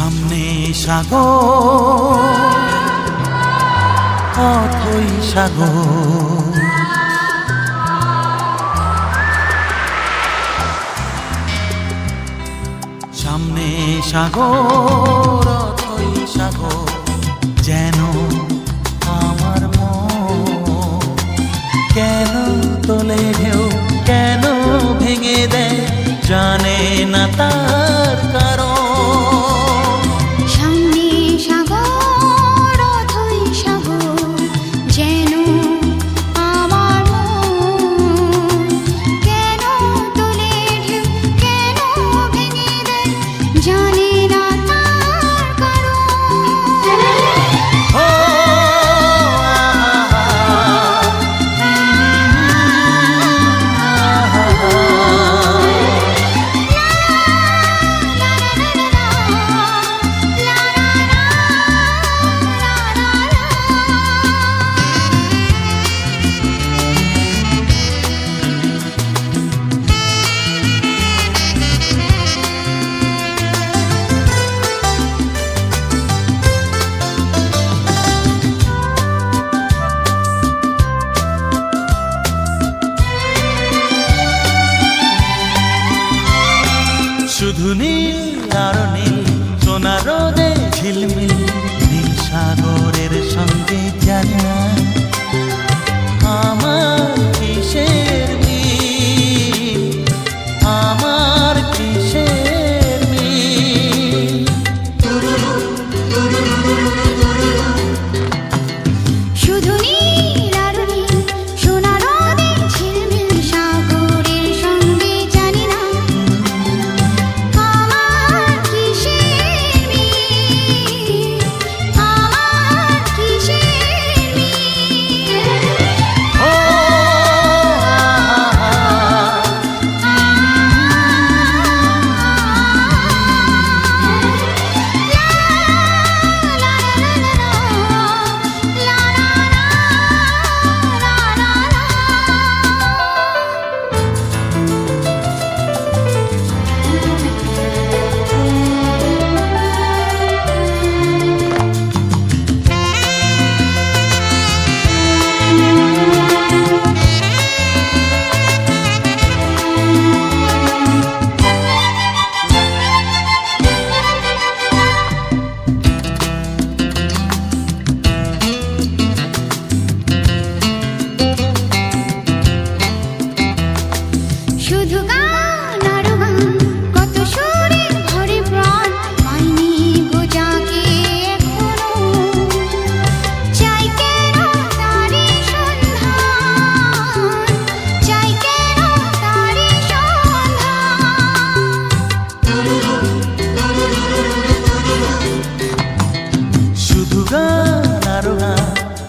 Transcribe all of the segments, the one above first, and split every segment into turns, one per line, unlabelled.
সামনে সাগর, অথই সাগর। সামনে সাগর, অথই সাগর, যেন আমার মন। কেন তোলে ঢেউ, কেন ভেঙে দেয়, জানে না তার কারণ। শুধু নীল আর নীল, সোনা রোদে ঝিলমিল, নীল সাগরের সঙ্গে জানি না আমার কিসের মিল, আমার কিসের মিল।
শুধু নীল আর নীল, সোনা রোদে ঝিলমিল, সাগরের সঙ্গে জানি না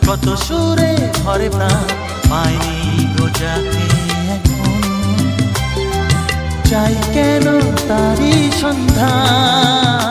কত সুরে ভরে প্রাণ, পাইনি গোজাকে এখন। চাই কেন তারি সন্ধান।